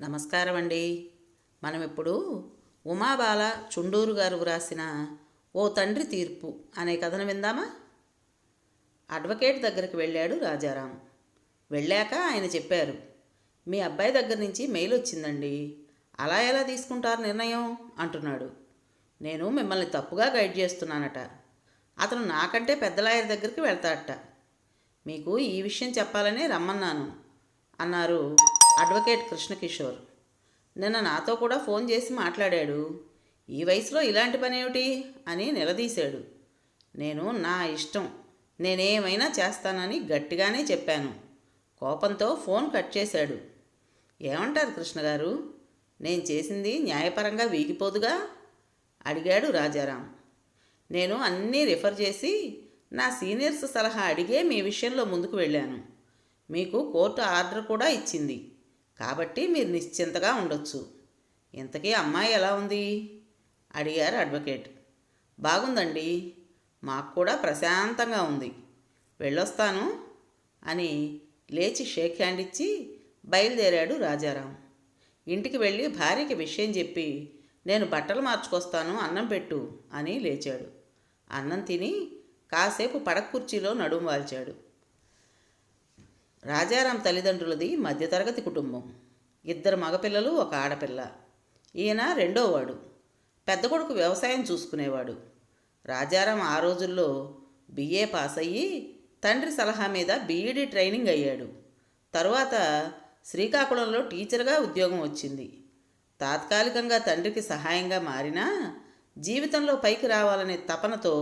నమస్కారం అండి. మనం ఇప్పుడు ఉమాబాల చుండూరు గారు వ్రాసిన ఓ తండ్రి తీర్పు అనే కథను విందామా? అడ్వకేట్ దగ్గరికి వెళ్ళాడు రాజారాం. వెళ్ళాక ఆయన చెప్పారు, మీ అబ్బాయి దగ్గర నుంచి మెయిల్ వచ్చిందండి. అలా ఎలా తీసుకుంటారు నిర్ణయం అంటున్నాడు. నేను మిమ్మల్ని తప్పుగా గైడ్ చేస్తున్నానట. అతను నాకంటే పెద్ద లాయర్ దగ్గరికి వెళ్తాడట. మీకు ఈ విషయం చెప్పాలనే రమ్మన్నాను అన్నారు అడ్వకేట్ కృష్ణకిషోర్. నిన్న నాతో కూడా ఫోన్ చేసి మాట్లాడాడు. ఈ వయసులో ఇలాంటి పని ఏమిటి అని నిలదీశాడు. నేను నా ఇష్టం, నేనేమైనా చేస్తానని గట్టిగానే చెప్పాను. కోపంతో ఫోన్ కట్ చేశాడు. ఏమంటారు కృష్ణగారు, నేను చేసింది న్యాయపరంగా వీగిపోదుగా అడిగాడు రాజారాం. నేను అన్నీ రిఫర్ చేసి నా సీనియర్స్ సలహా అడిగే మీ విషయంలో ముందుకు వెళ్ళాను. మీకు కోర్టు ఆర్డర్ కూడా ఇచ్చింది కాబట్టి మీరు నిశ్చింతగా ఉండొచ్చు. ఇంతకీ అమ్మాయి ఎలా ఉంది అడిగారు అడ్వకేట్. బాగుందండి, మాకు కూడా ప్రశాంతంగా ఉంది. వెళ్ళొస్తాను అని లేచి షేక్ హ్యాండ్ ఇచ్చి బయలుదేరాడు రాజారాం. ఇంటికి వెళ్ళి భార్యకి విషయం చెప్పి, నేను బట్టలు మార్చుకొస్తాను, అన్నం పెట్టు అని లేచాడు. అన్నం తిని కాసేపు పడక కుర్చీలో నడుము వాల్చాడు. రాజారాం తల్లిదండ్రులది మధ్యతరగతి కుటుంబం. 2 మగపిల్లలు, 1 ఆడపిల్ల. ఈయన రెండోవాడు. పెద్ద కొడుకు వ్యవసాయం చూసుకునేవాడు. రాజారాం ఆ రోజుల్లో బిఏ పాస్ అయ్యి తండ్రి సలహా మీద బీఈడీ ట్రైనింగ్ అయ్యాడు. తరువాత శ్రీకాకుళంలో టీచర్గా ఉద్యోగం వచ్చింది. తాత్కాలికంగా తండ్రికి సహాయంగా మారినా జీవితంలో పైకి రావాలనే తపనతో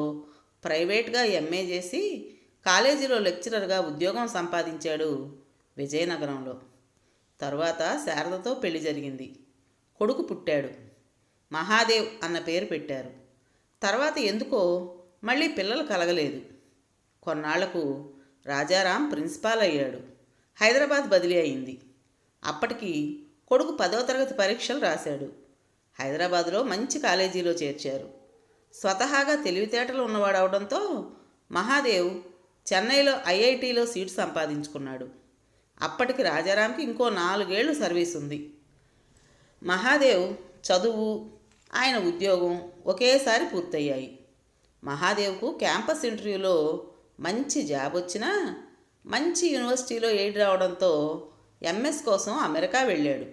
ప్రైవేట్గా ఎంఏ చేసి కాలేజీలో లెక్చరర్గా ఉద్యోగం సంపాదించాడు విజయనగరంలో. తరువాత శారదతో పెళ్లి జరిగింది. కొడుకు పుట్టాడు. మహాదేవ్ అన్న పేరు పెట్టారు. తర్వాత ఎందుకో మళ్ళీ పిల్లలు కలగలేదు. కొన్నాళ్లకు రాజారాం ప్రిన్సిపాల్ అయ్యాడు. హైదరాబాద్ బదిలీ అయింది. అప్పటికి కొడుకు 10వ తరగతి పరీక్షలు రాశాడు. హైదరాబాదులో మంచి కాలేజీలో చేర్చారు. స్వతహాగా తెలివితేటలు ఉన్నవాడవడంతో మహాదేవ్ చెన్నైలో ఐఐటీలో సీటు సంపాదించుకున్నాడు. అప్పటికి రాజారాంకి ఇంకో 4 ఏళ్ళు సర్వీస్ ఉంది. మహాదేవ్ చదువు, ఆయన ఉద్యోగం ఒకేసారి పూర్తయ్యాయి. మహాదేవ్కు క్యాంపస్ ఇంటర్వ్యూలో మంచి జాబ్ వచ్చినా మంచి యూనివర్సిటీలో ఎయిడ్ రావడంతో ఎంఎస్ కోసం అమెరికా వెళ్ళాడు.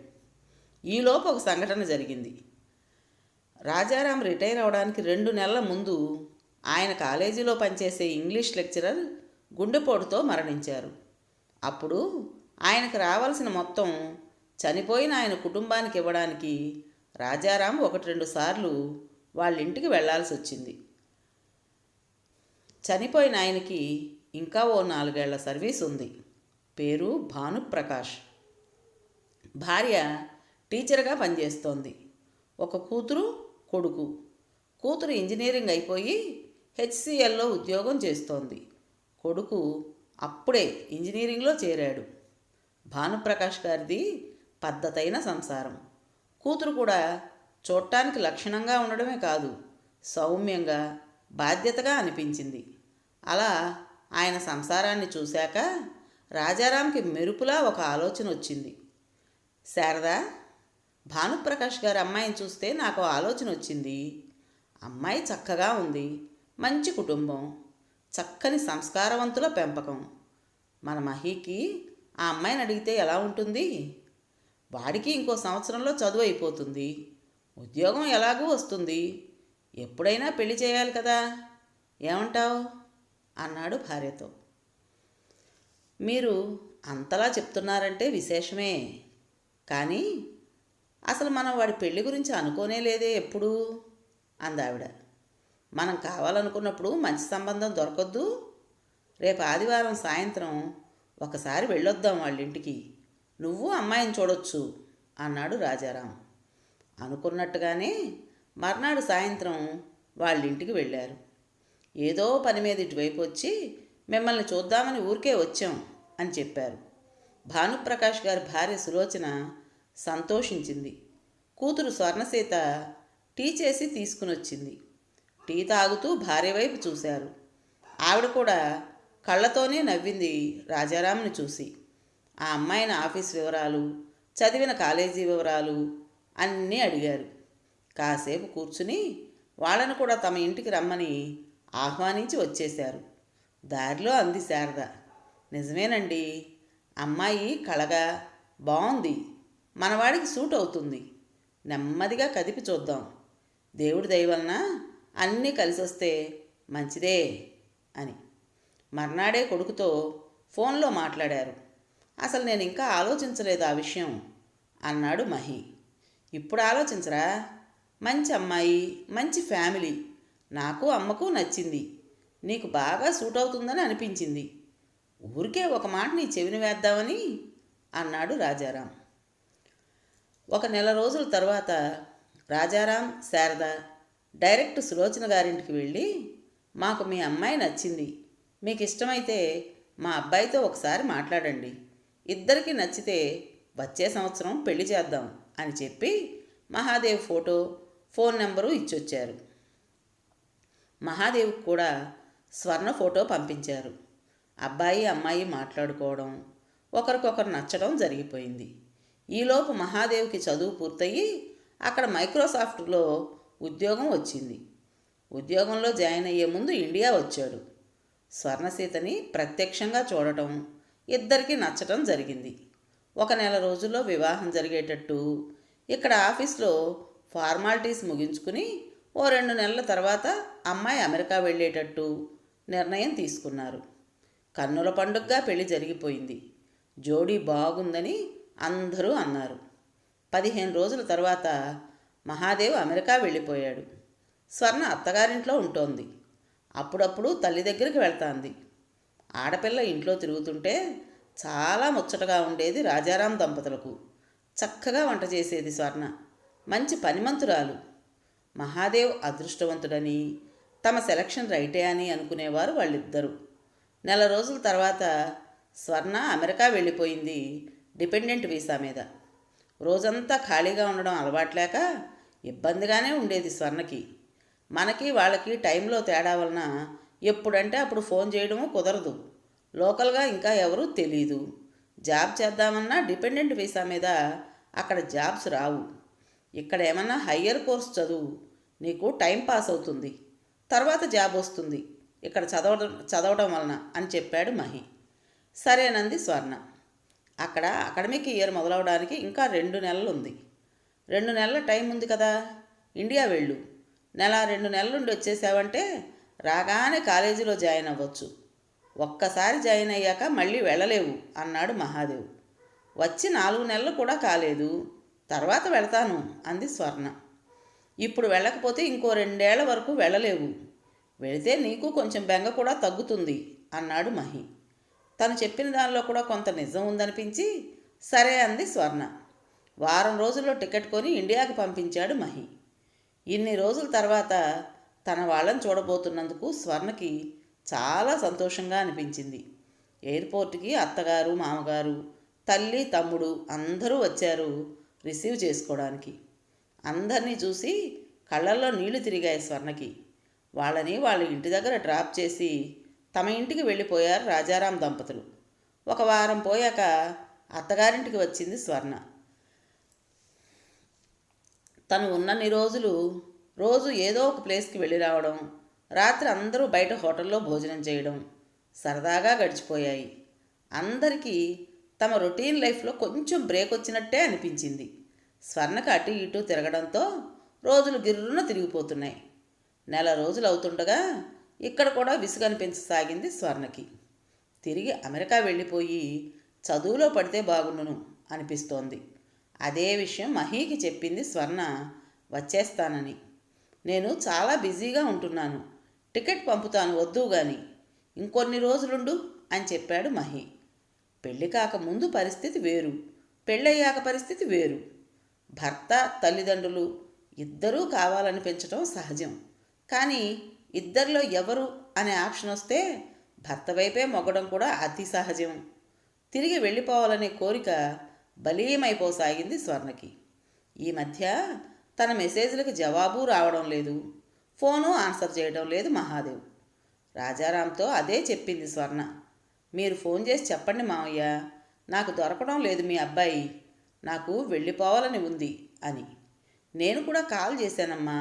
ఈలోపు ఒక సంఘటన జరిగింది. రాజారాం రిటైర్ అవడానికి 2 నెలల ముందు ఆయన కాలేజీలో పనిచేసే ఇంగ్లీష్ లెక్చరర్ గుండెపోటుతో మరణించారు. అప్పుడు ఆయనకు రావాల్సిన మొత్తం చనిపోయిన ఆయన కుటుంబానికి ఇవ్వడానికి రాజారాం 1-2 సార్లు వాళ్ళ ఇంటికి వెళ్లాల్సి వచ్చింది. చనిపోయిన ఆయనకి ఇంకా ఓ 4 ఏళ్ల సర్వీస్ ఉంది. పేరు భానుప్రకాష్. భార్య టీచర్గా పనిచేస్తోంది. ఒక కూతురు, కొడుకు. కూతురు ఇంజనీరింగ్ అయిపోయి హెచ్సిఎల్లో ఉద్యోగం చేస్తోంది. కొడుకు అప్పుడే ఇంజనీరింగ్లో చేరాడు. భానుప్రకాష్ గారిది పద్ధతైన సంసారం. కూతురు కూడా చూడటానికి లక్షణంగా ఉండడమే కాదు, సౌమ్యంగా, బాధ్యతగా అనిపించింది. అలా ఆయన సంసారాన్ని చూశాక రాజారాంకి మెరుపులా ఒక ఆలోచన వచ్చింది. శారదా, భానుప్రకాష్ గారి అమ్మాయిని చూస్తే నాకు ఆలోచన వచ్చింది. అమ్మాయి చక్కగా ఉంది, మంచి కుటుంబం, చక్కని సంస్కారవంతుల పెంపకం. మన మహీకి ఆ అమ్మాయిని అడిగితే ఎలా ఉంటుంది? వాడికి ఇంకో సంవత్సరంలో చదువు అయిపోతుంది, ఉద్యోగం ఎలాగూ వస్తుంది, ఎప్పుడైనా పెళ్లి చేయాలి కదా, ఏమంటావు అన్నాడు భార్యతో. మీరు అంతలా చెప్తున్నారంటే విశేషమే, కానీ అసలు మనం వాడి పెళ్లి గురించి అనుకోనే లేదే ఎప్పుడు అందావిడ. మనం కావాలనుకున్నప్పుడు మంచి సంబంధం దొరకొద్దు. రేపు ఆదివారం సాయంత్రం ఒకసారి వెళ్ళొద్దాం వాళ్ళింటికి, నువ్వు అమ్మాయిని చూడొచ్చు అన్నాడు రాజారాం. అనుకున్నట్టుగానే మర్నాడు సాయంత్రం వాళ్ళింటికి వెళ్ళారు. ఏదో పని మీద ఇటువైపు వచ్చి మిమ్మల్ని చూద్దామని ఊరికే వచ్చాం అని చెప్పారు. భానుప్రకాష్ గారి భార్య సులోచన సంతోషించింది. కూతురు స్వర్ణసీత టీ చేసి తీసుకుని వచ్చింది. టీ తాగుతూ భార్య వైపు చూశారు. ఆవిడ కూడా కళ్ళతోనే నవ్వింది రాజారాంని చూసి. ఆ అమ్మాయిని ఆఫీస్ వివరాలు, చదివిన కాలేజీ వివరాలు అన్నీ అడిగారు. కాసేపు కూర్చుని వాళ్ళను కూడా తమ ఇంటికి రమ్మని ఆహ్వానించి వచ్చేశారు. దారిలో అంది శారద, నిజమేనండి, అమ్మాయి కళగా బాగుంది, మనవాడికి సూట్ అవుతుంది, నెమ్మదిగా కదిపి చూద్దాం, దేవుడి దయ వలన అన్నీ కలిసి వస్తే మంచిదే అని మర్నాడే కొడుకుతో ఫోన్లో మాట్లాడారు. అసలు నేను ఇంకా ఆలోచించలేదు ఆ విషయం అన్నాడు మహి. ఇప్పుడు ఆలోచించరా, మంచి అమ్మాయి, మంచి ఫ్యామిలీ, నాకు అమ్మకు నచ్చింది, నీకు బాగా సూట్ అవుతుందని అనిపించింది, ఊరికే ఒక మాట నీ చెవిని వేద్దామని అన్నాడు రాజారాం. ఒక నెల రోజుల తర్వాత రాజారాం, శారద డైరెక్ట్ సులోచన గారింటికి వెళ్ళి, మాకు మీ అమ్మాయి నచ్చింది, మీకు ఇష్టమైతే మా అబ్బాయితో ఒకసారి మాట్లాడండి, ఇద్దరికీ నచ్చితే వచ్చే సంవత్సరం పెళ్లి చేద్దాం అని చెప్పి మహాదేవ్ ఫోటో, ఫోన్ నెంబరు ఇచ్చొచ్చారు. మహాదేవ్కి కూడా స్వర్ణ ఫోటో పంపించారు. అబ్బాయి అమ్మాయి మాట్లాడుకోవడం, ఒకరికొకరు నచ్చడం జరిగిపోయింది. ఈలోపు మహాదేవ్కి చదువు పూర్తయి అక్కడ మైక్రోసాఫ్ట్లో ఉద్యోగం వచ్చింది. ఉద్యోగంలో జాయిన్ అయ్యే ముందు ఇండియా వచ్చాడు. స్వర్ణసీతని ప్రత్యక్షంగా చూడటం, ఇద్దరికీ నచ్చటం జరిగింది. ఒక నెల రోజుల్లో వివాహం జరిగేటట్టు ఇక్కడ ఆఫీస్లో ఫార్మాలిటీస్ ముగించుకుని ఓ 2 నెలల తర్వాత అమ్మాయి అమెరికా వెళ్ళేటట్టు నిర్ణయం తీసుకున్నారు. కన్నుల పండుగగా పెళ్లి జరిగిపోయింది. జోడీ బాగుందని అందరూ అన్నారు. 15 రోజుల తర్వాత మహాదేవ్ అమెరికా వెళ్ళిపోయాడు. స్వర్ణ అత్తగారింట్లో ఉంటోంది. అప్పుడప్పుడు తల్లి దగ్గరికి వెళ్తాంది. ఆడపిల్ల ఇంట్లో తిరుగుతుంటే చాలా ముచ్చటగా ఉండేది రాజారాం దంపతులకు. చక్కగా వంట చేసేది స్వర్ణ, మంచి పనిమంతురాలు. మహాదేవ్ అదృష్టవంతుడని, తమ సెలక్షన్ రైటే అని అనుకునేవారు వాళ్ళిద్దరూ. నెల రోజుల తర్వాత స్వర్ణ అమెరికా వెళ్ళిపోయింది డిపెండెంట్ వీసా మీద. రోజంతా ఖాళీగా ఉండడం అలవాట్లేక ఇబ్బందిగానే ఉండేది స్వర్ణకి. మనకి వాళ్ళకి టైంలో తేడా వలన ఎప్పుడంటే అప్పుడు ఫోన్ చేయడము కుదరదు. లోకల్గా ఇంకా ఎవరూ తెలీదు. జాబ్ చేద్దామన్నా డిపెండెంట్ వీసా మీద అక్కడ జాబ్స్ రావు. ఇక్కడ ఏమన్నా హయ్యర్ కోర్స్ చదువు, నీకు టైం పాస్ అవుతుంది, తర్వాత జాబ్ వస్తుంది ఇక్కడ చదవడం వలన అని చెప్పాడు మహి. సరేనంది స్వర్ణ. అక్కడ అకాడమిక్ ఇయర్ మొదలవడానికి ఇంకా 2 నెలలు ఉంది. 2 నెలల టైం ఉంది కదా, ఇండియా వెళ్ళు, 1-2 నెలల నుండి వచ్చేసావంటే రాగానే కాలేజీలో జాయిన్ అవ్వచ్చు. ఒక్కసారి జాయిన్ అయ్యాక మళ్ళీ వెళ్ళలేవు అన్నాడు మహాదేవ్. వచ్చి 4 నెలలు కూడా కాలేదు, తర్వాత వెళతాను అంది స్వర్ణ. ఇప్పుడు వెళ్ళకపోతే ఇంకో 2 ఏళ్ల వరకు వెళ్ళలేవు, వెళితే నీకు కొంచెం బెంగ కూడా తగ్గుతుంది అన్నాడు మహి. తను చెప్పిన దానిలో కూడా కొంత నిజం ఉందనిపించి సరే అంది స్వర్ణ. వారం రోజుల్లో టికెట్ కొని ఇండియాకి పంపించాడు మహి. ఇన్ని రోజుల తర్వాత తన వాళ్ళని చూడబోతున్నందుకు స్వర్ణకి చాలా సంతోషంగా అనిపించింది. ఎయిర్పోర్ట్కి అత్తగారు, మామగారు, తల్లి, తమ్ముడు అందరూ వచ్చారు రిసీవ్ చేసుకోవడానికి. అందరినీ చూసి కళ్ళల్లో నీళ్లు తిరిగాయి స్వర్ణకి. వాళ్ళని వాళ్ళ ఇంటి దగ్గర డ్రాప్ చేసి తమ ఇంటికి వెళ్ళిపోయారు రాజారాం దంపతులు. ఒక వారం పోయాక అత్తగారింటికి వచ్చింది స్వర్ణ. తను ఉన్నన్ని రోజులు రోజు ఏదో ఒక ప్లేస్కి వెళ్ళి రావడం, రాత్రి అందరూ బయట హోటల్లో భోజనం చేయడం సరదాగా గడిచిపోయాయి. అందరికీ తమ రొటీన్ లైఫ్లో కొంచెం బ్రేక్ వచ్చినట్టే అనిపించింది. స్వర్ణకు అటు ఇటు తిరగడంతో రోజులు గిర్రున తిరిగిపోతున్నాయి. నెల రోజులు అవుతుండగా ఇక్కడ కూడా విసుగనిపించసాగింది స్వర్ణకి. తిరిగి అమెరికా వెళ్ళిపోయి చదువులో పడితే బాగుండును అనిపిస్తోంది. అదే విషయం మహీకి చెప్పింది స్వర్ణ వచ్చేస్తానని. నేను చాలా బిజీగా ఉంటున్నాను, టికెట్ పంపుతాను వద్దు గాని, ఇంకొన్ని రోజులుండు అని చెప్పాడు మహి. పెళ్ళి కాకముందు పరిస్థితి వేరు, పెళ్ళయ్యాక పరిస్థితి వేరు. భర్త, తల్లిదండ్రులు ఇద్దరూ కావాలనిపించడం సహజం. కానీ ఇద్దరిలో ఎవరు అనే ఆప్షన్ వస్తే భర్త వైపే మొగ్గడం కూడా అతి సహజం. తిరిగి వెళ్ళిపోవాలనే కోరిక బలీయమైపోసాగింది స్వర్ణకి. ఈ మధ్య తన మెసేజ్లకి జవాబు రావడం లేదు, ఫోను ఆన్సర్ చేయడం లేదు మహాదేవ్. రాజారాంతో అదే చెప్పింది స్వర్ణ. మీరు ఫోన్ చేసి చెప్పండి మావయ్య, నాకు దొరకడం లేదు మీ అబ్బాయి, నాకు వెళ్ళిపోవాలని ఉంది అని. నేను కూడా కాల్ చేశానమ్మా,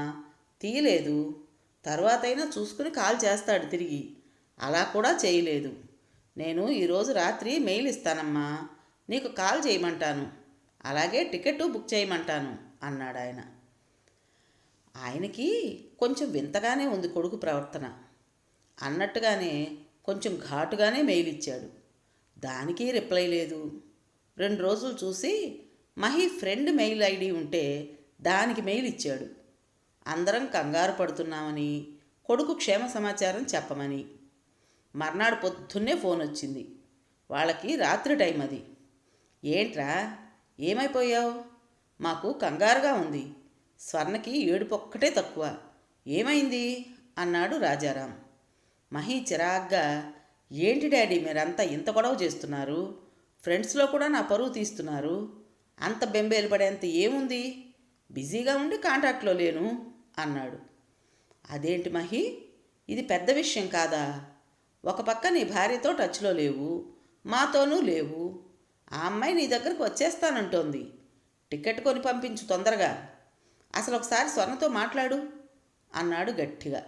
తీయలేదు. తర్వాతైనా చూసుకుని కాల్ చేస్తాడు తిరిగి. అలా కూడా చేయలేదు. నేను ఈరోజు రాత్రి మెయిల్ ఇస్తానమ్మా, నీకు కాల్ చేయమంటాను, అలాగే టికెట్ బుక్ చేయమంటాను అన్నాడు ఆయన. ఆయనకి కొంచెం వింతగానే ఉంది కొడుకు ప్రవర్తన. అన్నట్టుగానే కొంచెం ఘాటుగానే మెయిల్ ఇచ్చాడు. దానికి రిప్లై లేదు. 2 రోజులు చూసి మహి ఫ్రెండ్ మెయిల్ ఐడి ఉంటే దానికి మెయిల్ ఇచ్చాడు. అందరం కంగారు పడుతున్నామని, కొడుకు క్షేమ సమాచారం చెప్పమని. మర్నాడు పొద్దున్నే ఫోన్ వచ్చింది. వాళ్ళకి రాత్రి టైం అది. ఏంట్రా, ఏమైపోయావు? మాకు కంగారుగా ఉంది. స్వర్ణకి ఏడుపొక్కటే తక్కువ. ఏమైంది అన్నాడు రాజారాం. మహి చిరాగ్గా, ఏంటి డాడీ మీరంతా ఇంత గొడవ చేస్తున్నారు? ఫ్రెండ్స్లో కూడా నా పరువు తీస్తున్నారు. అంత బెంబేలు పడేంత ఏముంది? బిజీగా ఉండి కాంటాక్ట్లో లేను అన్నాడు. అదేంటి మహి, ఇది పెద్ద విషయం కాదా? ఒక పక్క నీ భార్యతో టచ్లో లేవు, మాతోనూ లేవు. ఆ అమ్మాయి నీ దగ్గరకు వచ్చేస్తానంటోంది. టికెట్ కొని పంపించు తొందరగా. అసలు ఒకసారి స్వర్ణతో మాట్లాడు అన్నాడు గట్టిగా.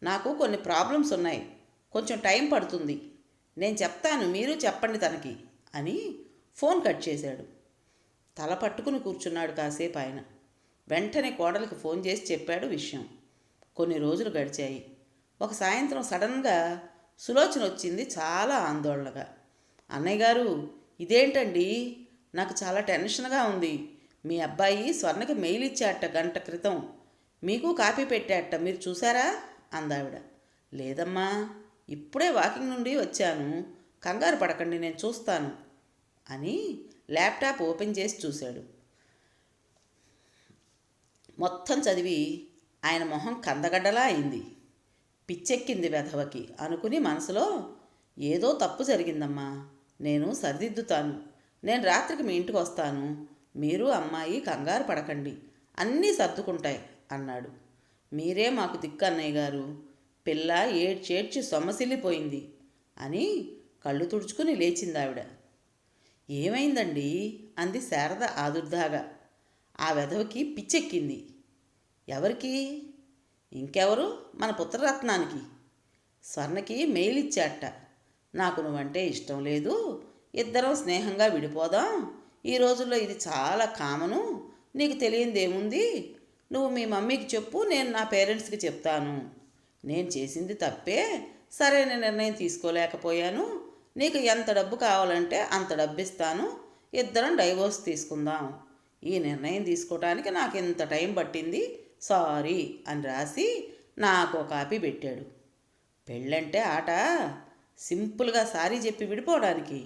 నాకు కొన్ని ప్రాబ్లమ్స్ ఉన్నాయి, కొంచెం టైం పడుతుంది. నేను చెప్తాను, మీరు చెప్పండి తనకి అని ఫోన్ కట్ చేశాడు. తల పట్టుకుని కూర్చున్నాడు కాసేపు ఆయన. వెంటనే కోడలికి ఫోన్ చేసి చెప్పాడు విషయం. కొన్ని రోజులు గడిచాయి. ఒక సాయంత్రం సడన్గా సులోచన వచ్చింది, చాలా ఆందోళనగా. అన్నయ్య గారు, ఇదేంటండి, నాకు చాలా టెన్షన్గా ఉంది. మీ అబ్బాయి స్వర్ణకి మెయిల్ ఇచ్చాట గంట క్రితం. మీకు కాపీ పెట్టాట, మీరు చూసారా అందావిడ. లేదమ్మా, ఇప్పుడే వాకింగ్ నుండి వచ్చాను, కంగారు పడకండి, నేను చూస్తాను అని ల్యాప్టాప్ ఓపెన్ చేసి చూశాడు. మొత్తం చదివి ఆయన మొహం కందగడ్డలా అయింది. పిచ్చెక్కింది వెధవకి అనుకుని మనసులో, ఏదో తప్పు జరిగిందమ్మా, నేను సరిదిద్దుతాను. నేను రాత్రికి మీ ఇంటికి వస్తాను. మీరు అమ్మాయి కంగారు పడకండి, అన్నీ సర్దుకుంటాయి అన్నాడు. మీరే మాకు దిక్కు అన్నయ్య గారు. పిల్ల ఏడ్చేడ్చి సొమ్మసిల్లిపోయింది అని కళ్ళు తుడుచుకుని లేచింది ఆవిడ. ఏమైందండి అంది శారద ఆదుర్దాగా. ఆ వెధవకి పిచ్చెక్కింది. ఎవరికి? ఇంకెవరు, మన పుత్రరత్నానికి. స్వర్ణకి మెయిల్ ఇచ్చాట. నాకు నువ్వంటే ఇష్టం లేదు, ఇద్దరం స్నేహంగా విడిపోదాం. ఈ రోజుల్లో ఇది చాలా కామను, నీకు తెలియందేముంది. నువ్వు మీ మమ్మీకి చెప్పు, నేను నా పేరెంట్స్కి చెప్తాను. నేను చేసింది తప్పే, సరైన నిర్ణయం తీసుకోలేకపోయాను. నీకు ఎంత డబ్బు కావాలంటే అంత డబ్బు ఇస్తాను, ఇద్దరం డైవోర్స్ తీసుకుందాం. ఈ నిర్ణయం తీసుకోవటానికి నాకు ఇంత టైం పట్టింది, సారీ అని రాసి నాకు ఒక కాపీ పెట్టాడు. పెళ్ళంటే ఆట, సింపుల్గా సారీ చెప్పి విడిపోవడానికి.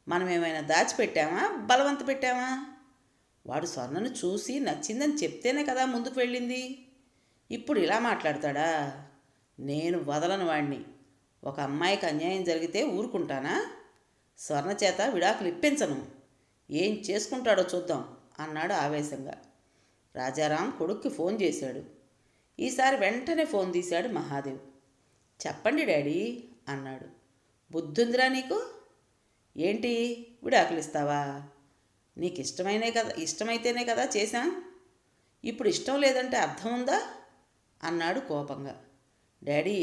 మనం ఏమైనా దాచిపెట్టామా, బలవంత పెట్టామా? వాడు స్వర్ణను చూసి నచ్చిందని చెప్తేనే కదా ముందుకు వెళ్ళింది. ఇప్పుడు ఇలా మాట్లాడతాడా? నేను వదలను వాడిని. ఒక అమ్మాయికి అన్యాయం జరిగితే ఊరుకుంటానా? స్వర్ణ చేత విడాకులు ఇప్పించను. ఏం చేసుకుంటాడో చూద్దాం అన్నాడు ఆవేశంగా. రాజారాం కొడుక్కి ఫోన్ చేశాడు. ఈసారి వెంటనే ఫోన్ తీశాడు మహాదేవ్. చెప్పండి డాడీ అన్నాడు. బుద్ధుందిరా నీకు? ఏంటి, విడాకులు ఇస్తావా? నీకు ఇష్టమైతేనే కదా చేశాం. ఇప్పుడు ఇష్టం లేదంటే అర్థం ఉందా అన్నాడు కోపంగా. డాడీ,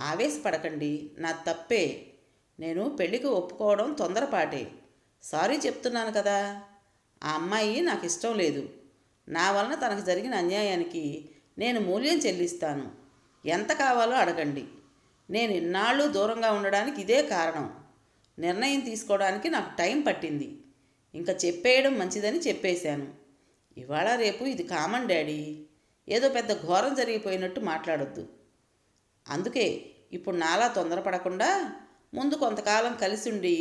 ఆవేశపడకండి, నా తప్పే. నేను పెళ్ళికి ఒప్పుకోవడం తొందరపాటే. సారీ చెప్తున్నాను కదా. ఆ అమ్మాయి నాకు ఇష్టం లేదు. నా వలన తనకు జరిగిన అన్యాయానికి నేను మూల్యం చెల్లిస్తాను. ఎంత కావాలో అడగండి. నేను ఇన్నాళ్ళు దూరంగా ఉండడానికి ఇదే కారణం. నిర్ణయం తీసుకోవడానికి నాకు టైం పట్టింది. ఇంకా చెప్పేయడం మంచిదని చెప్పేశాను. ఇవాళ రేపు ఇది కామన్ డాడీ. ఏదో పెద్ద ఘోరం జరిగిపోయినట్టు మాట్లాడొద్దు. అందుకే ఇప్పుడు నాలా తొందరపడకుండా ముందు కొంతకాలం కలిసి ఉండి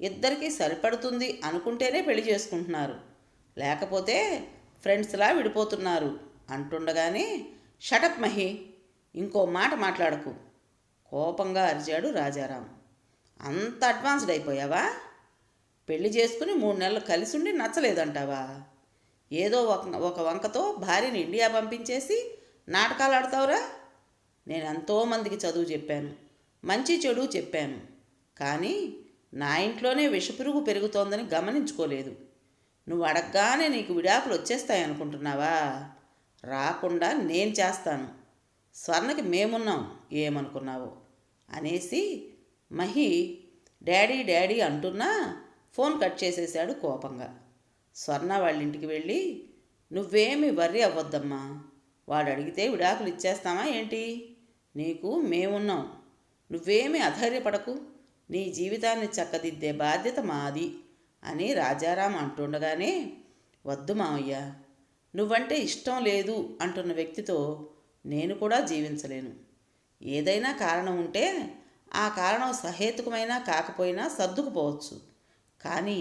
ఇద్దరికీ సరిపడుతుంది అనుకుంటేనే పెళ్లి చేసుకుంటున్నారు. లేకపోతే ఫ్రెండ్స్లా విడిపోతున్నారు అంటుండగానే, షటప్ మహి, ఇంకో మాట మాట్లాడకు కోపంగా అరిచాడు రాజారాం. అంత అడ్వాన్స్డ్ అయిపోయావా? పెళ్లి చేసుకుని 3 నెలలు కలిసి ఉండి నచ్చలేదంటావా? ఏదో ఒక వంకతో భార్యని ఇండియా పంపించేసి నాటకాలు ఆడతావురా? నేను ఎంతోమందికి చదువు చెప్పాను, మంచి చెడు చెప్పాను. కానీ నా ఇంట్లోనే విషపురుగు పెరుగుతోందని గమనించుకోలేదు. నువ్వు అడగగానే నీకు విడాకులు వచ్చేస్తాయనుకుంటున్నావా? రాకుండా నేను చేస్తాను. స్వర్ణకి మేమున్నాం, ఏమనుకున్నావు అనేసి మహి డాడీ డాడీ అంటున్నా ఫోన్ కట్ చేసేశాడు కోపంగా. స్వర్ణ వాళ్ళ ఇంటికి వెళ్ళి, నువ్వేమీ వర్రీ అవ్వద్దమ్మా, వాడు అడిగితే విడాకులు ఇచ్చేస్తామా ఏంటి? నీకు మేమున్నాం, నువ్వేమీ అధైర్యపడకు, నీ జీవితాన్ని చక్కదిద్దే బాధ్యత మాది అని రాజారాం అంటుండగానే, వద్దు మావయ్య, నువ్వంటే ఇష్టం లేదు అంటున్న వ్యక్తితో నేను కూడా జీవించలేను. ఏదైనా కారణం ఉంటే ఆ కారణం సహేతుకమైనా కాకపోయినా సర్దుకుపోవచ్చు. కానీ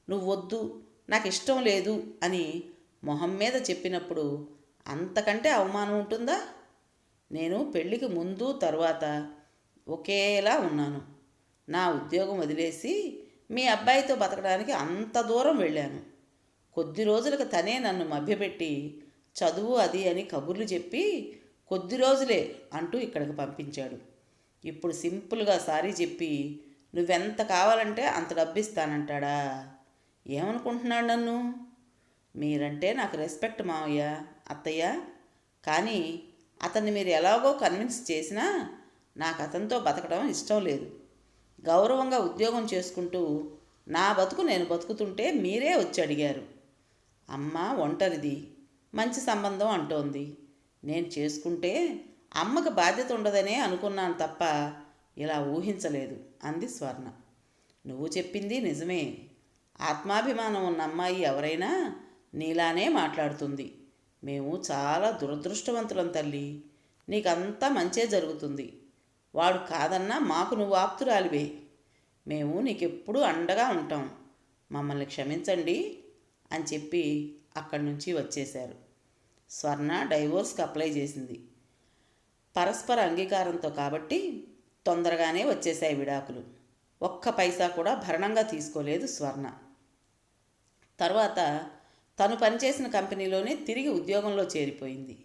నువ్వు వద్దు, నాకు ఇష్టం లేదు అని మొహం మీద చెప్పినప్పుడు అంతకంటే అవమానం ఉంటుందా? నేను పెళ్ళికి ముందు తరువాత ఒకేలా ఉన్నాను. నా ఉద్యోగం వదిలేసి మీ అబ్బాయితో బతకడానికి అంత దూరం వెళ్ళాను. కొద్ది రోజులకు తనే నన్ను మభ్యపెట్టి చదువు అది అని కబుర్లు చెప్పి కొద్ది రోజులే అంటూ ఇక్కడికి పంపించాడు. ఇప్పుడు సింపుల్గా సారీ చెప్పి నువ్వెంత కావాలంటే అంత డబ్బిస్తానంటాడా? ఏమనుకుంటున్నాడు నన్ను? మీరంటే నాకు రెస్పెక్ట్ మావయ్య, అత్తయ్య, కానీ అతన్ని మీరు ఎలాగో కన్విన్స్ చేసినా నాకు అతనితో బతకడం ఇష్టం లేదు. గౌరవంగా ఉద్యోగం చేసుకుంటూ నా బతుకు నేను బతుకుతుంటే మీరే వచ్చి అడిగారు. అమ్మ ఒంటరిది, మంచి సంబంధం అంటోంది. నేను చేసుకుంటే అమ్మకు బాధ్యత ఉండదనే అనుకున్నాను తప్ప ఇలా ఊహించలేదు అంది స్వర్ణ. నువ్వు చెప్పింది నిజమే. ఆత్మాభిమానం ఉన్న అమ్మాయి ఎవరైనా నీలానే మాట్లాడుతుంది. మేము చాలా దురదృష్టవంతులం తల్లి, నీకంతా మంచే జరుగుతుంది. వాడు కాదన్నా మాకు నువ్వు ఆప్తురాలివే. మేము నీకెప్పుడూ అండగా ఉంటాం, మమ్మల్ని క్షమించండి అని చెప్పి అక్కడి నుంచి వచ్చేశారు. స్వర్ణ డైవోర్స్కి అప్లై చేసింది. పరస్పర అంగీకారంతో కాబట్టి తొందరగానే వచ్చేశాయి విడాకులు. ఒక్క పైసా కూడా భరణంగా తీసుకోలేదు స్వర్ణ. తర్వాత తను పనిచేసిన కంపెనీలోనే తిరిగి ఉద్యోగంలో చేరిపోయింది.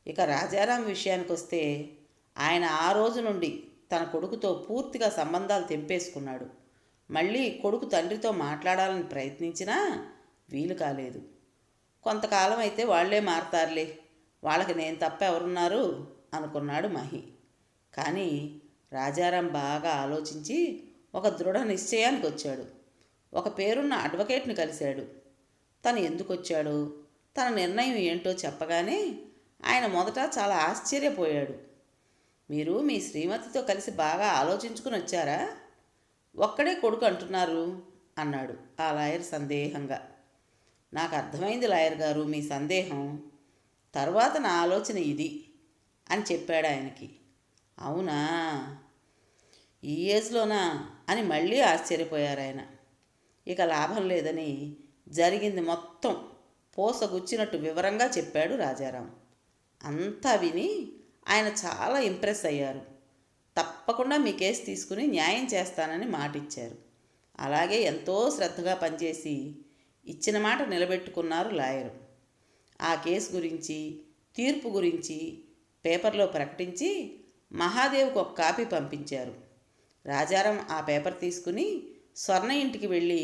ఇక రాజారాం విషయానికి వస్తే, ఆయన ఆ రోజు నుండి తన కొడుకుతో పూర్తిగా సంబంధాలు తెంపేసుకున్నాడు. మళ్ళీ కొడుకు తండ్రితో మాట్లాడాలని ప్రయత్నించినా వీలు కాలేదు. కొంతకాలం అయితే వాళ్లే మారతారులే, వాళ్ళకి నేను తప్ప ఎవరున్నారు అనుకున్నాడు మహి. కానీ రాజారాం బాగా ఆలోచించి ఒక దృఢ నిశ్చయానికి వచ్చాడు. ఒక పేరున్న అడ్వకేట్ని కలిశాడు. తను ఎందుకు వచ్చాడో, తన నిర్ణయం ఏంటో చెప్పగానే ఆయన మొదట చాలా ఆశ్చర్యపోయాడు. మీరు మీ శ్రీమతితో కలిసి బాగా ఆలోచించుకుని వచ్చారా? ఒక్కడే కొడుకు అంటున్నారు అన్నాడు ఆ లాయర్ సందేహంగా. నాకు అర్థమైంది లాయర్ గారు మీ సందేహం. తర్వాత నా ఆలోచన ఇది అని చెప్పాడు ఆయనకి. అవునా, ఈ ఏజ్లోనా అని మళ్ళీ ఆశ్చర్యపోయారు ఆయన. ఇక లాభం లేదని జరిగింది మొత్తం పోసగుచ్చినట్టు వివరంగా చెప్పాడు రాజారాం. అంతా విని ఆయన చాలా ఇంప్రెస్ అయ్యారు. తప్పకుండా మీ కేసు తీసుకుని న్యాయం చేస్తానని మాటిచ్చారు. అలాగే ఎంతో శ్రద్ధగా పనిచేసి ఇచ్చిన మాట నిలబెట్టుకున్నారు లాయరు. ఆ కేసు గురించి, తీర్పు గురించి పేపర్లో ప్రకటించి మహాదేవ్కు ఒక కాపీ పంపించారు. రాజారాం ఆ పేపర్ తీసుకుని స్వర్ణ ఇంటికి వెళ్ళి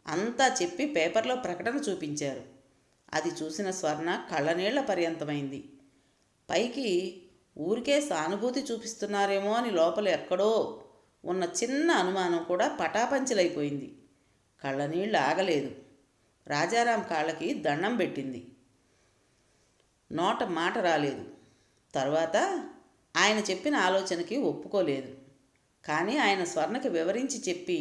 అంతా చెప్పి పేపర్లో ప్రకటన చూపించారు. అది చూసిన స్వర్ణ కళ్ళనీళ్ల పర్యంతమైంది. పైకి ఊరికే సానుభూతి చూపిస్తున్నారేమో అని లోపల ఎక్కడో ఉన్న చిన్న అనుమానం కూడా పటాపంచలైపోయింది. కళ్ళనీళ్ళు ఆగలేదు. రాజారాం కాళ్ళకి దండం పెట్టింది. నోట మాట రాలేదు. తర్వాత ఆయన చెప్పిన ఆలోచనకి ఒప్పుకోలేదు. కానీ ఆయన స్వర్ణకి వివరించి చెప్పి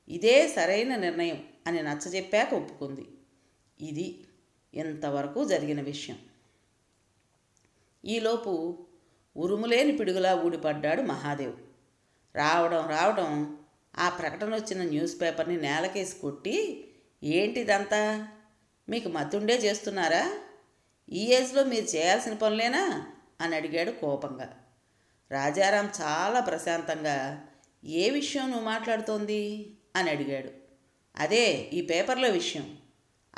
ఇదే సరైన నిర్ణయం అని నచ్చజెప్పాక ఒప్పుకుంది. ఇది ఇంతవరకు జరిగిన విషయం. ఈలోపు ఉరుములేని పిడుగులా ఊడిపడ్డాడు మహాదేవ్. రావడం ఆ ప్రకటన వచ్చిన న్యూస్ పేపర్ని నేలకేసి కొట్టి, ఏంటిదంతా, మీకు మతుండే చేస్తున్నారా? ఈ ఏజ్లో మీరు చేయాల్సిన పనులేనా అని అడిగాడు కోపంగా. రాజారాం చాలా ప్రశాంతంగా, ఏ విషయం నువ్వు మాట్లాడుతోంది అని అడిగాడు. అదే ఈ పేపర్లో విషయం,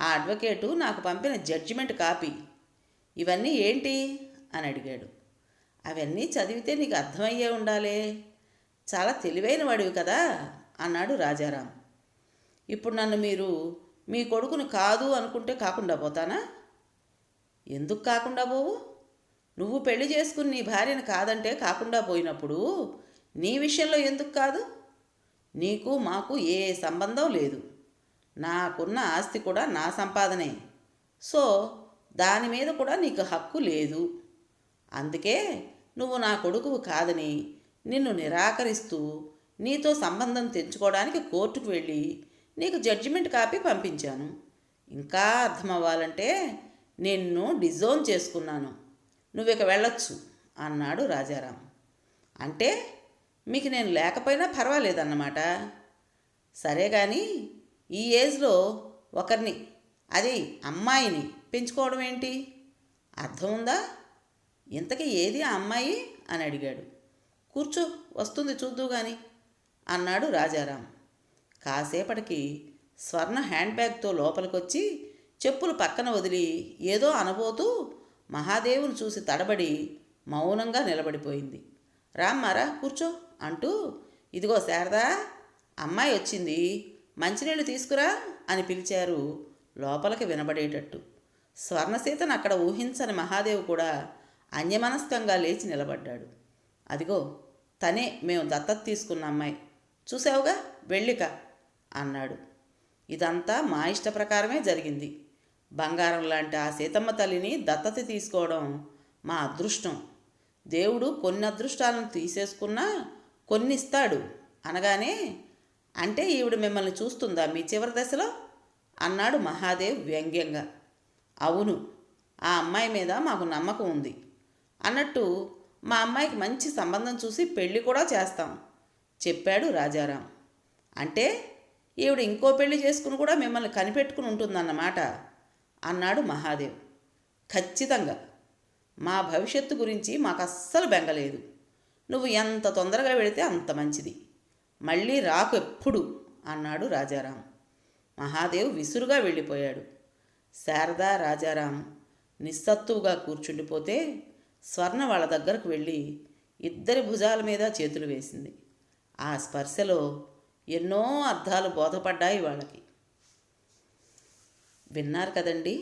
ఆ అడ్వకేటు నాకు పంపిన జడ్జిమెంట్ కాపీ. ఇవన్నీ ఏంటి అని అడిగాడు. అవన్నీ చదివితే నీకు అర్థమయ్యే ఉండాలే, చాలా తెలివైన వాడివి కదా అన్నాడు రాజారాం. ఇప్పుడు నన్ను మీరు మీ కొడుకును కాదు అనుకుంటే కాకుండా పోతానా? ఎందుకు కాకుండా పోవు? నువ్వు పెళ్లి చేసుకుని నీ భార్యను కాదంటే కాకుండా పోయినప్పుడు నీ విషయంలో ఎందుకు కాదు? నీకు మాకు ఏ సంబంధం లేదు. నాకున్న ఆస్తి కూడా నా సంపాదనే. సో దాని మీద కూడా నీకు హక్కు లేదు. అందుకే నువ్వు నా కొడుకువు కాదని నిన్ను నిరాకరిస్తూ నీతో సంబంధం తెంచుకోవడానికి కోర్టుకు వెళ్ళి నీకు జడ్జిమెంట్ కాపీ పంపించాను. ఇంకా అర్థం అవ్వాలంటే నిన్ను డిజోన్ చేసుకున్నాను. నువ్విక వెళ్ళొచ్చు అన్నాడు రాజారాం. అంటే మీకు నేను లేకపోయినా పర్వాలేదన్నమాట. సరే కానీ ఈ ఏజ్లో ఒకరిని, అది అమ్మాయిని పెంచుకోవడం ఏంటి? అర్థం ఉందా? ఇంతకీ ఏది ఆ అమ్మాయి అని అడిగాడు. కూర్చో, వస్తుంది చూద్దు గాని అన్నాడు రాజారాం. కాసేపటికి స్వర్ణ హ్యాండ్ బ్యాగ్తో లోపలికొచ్చి చెప్పులు పక్కన వదిలి ఏదో అనబోతూ మహాదేవుని చూసి తడబడి మౌనంగా నిలబడిపోయింది. రామ్మారా కూర్చో అంటూ, ఇదిగో శారదా, అమ్మాయి వచ్చింది, మంచినీళ్ళు తీసుకురా అని పిలిచారు లోపలికి వినబడేటట్టు. స్వర్ణసీతను అక్కడ ఊహించని మహాదేవ్ కూడా అన్యమనస్కంగా లేచి నిలబడ్డాడు. అదిగో తనే మేము దత్తత తీసుకున్న అమ్మాయి, చూసావుగా, వెళ్ళిక అన్నాడు. ఇదంతా మా ఇష్ట ప్రకారమే జరిగింది. బంగారం లాంటి ఆ సీతమ్మ తల్లిని దత్తత తీసుకోవడం మా అదృష్టం. దేవుడు కొన్ని అదృష్టాలను తీసేసుకున్నా కొన్ని ఇస్తాడు అనగానే, అంటే ఈవిడ మిమ్మల్ని చూస్తుందా మీ చివరి దశలో అన్నాడు మహాదేవ్ వ్యంగ్యంగా. అవును, ఆ అమ్మాయి మీద మాకు నమ్మకం ఉంది. అన్నట్టు మా అమ్మాయికి మంచి సంబంధం చూసి పెళ్లి కూడా చేస్తాం చెప్పాడు రాజారాం. అంటే ఈవిడ ఇంకో పెళ్లి చేసుకుని కూడా మిమ్మల్ని కనిపెట్టుకుని ఉంటుందన్నమాట అన్నాడు మహాదేవ్. ఖచ్చితంగా. మా భవిష్యత్తు గురించి మాకు అస్సలు బెంగలేదు. నువ్వు ఎంత తొందరగా వెళితే అంత మంచిది. మళ్ళీ రాకు ఎప్పుడు అన్నాడు రాజారాం. మహాదేవ్ విసురుగా వెళ్ళిపోయాడు. శారద, రాజారాం నిస్సత్తువుగా కూర్చుండిపోతే స్వర్ణ వాళ్ళ దగ్గరకు వెళ్ళి ఇద్దరి భుజాల మీద చేతులు వేసింది. ఆ స్పర్శలో ఎన్నో అర్థాలు బోధపడ్డాయి వాళ్ళకి. విన్నారు కదండి.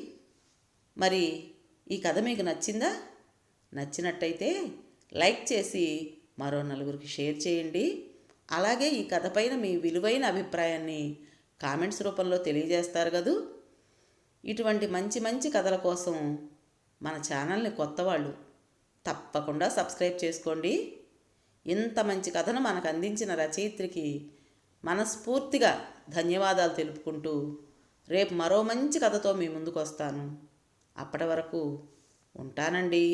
మరి ఈ కథ మీకు నచ్చిందా? నచ్చినట్టయితే లైక్ చేసి మరో నలుగురికి షేర్ చేయండి. అలాగే ఈ కథ పైన మీ విలువైన అభిప్రాయాన్ని కామెంట్స్ రూపంలో తెలియజేస్తారు కదూ. ఇటువంటి మంచి మంచి కథల కోసం మన ఛానల్ని కొత్తవాళ్ళు తప్పకుండా సబ్స్క్రైబ్ చేసుకోండి. ఇంత మంచి కథను మనకు అందించిన రచయిత్రికి మనస్ఫూర్తిగా ధన్యవాదాలు తెలుపుకుంటూ రేపు మరో మంచి కథతో మీ ముందుకు వస్తాను. అప్పటి వరకు ఉంటానండి.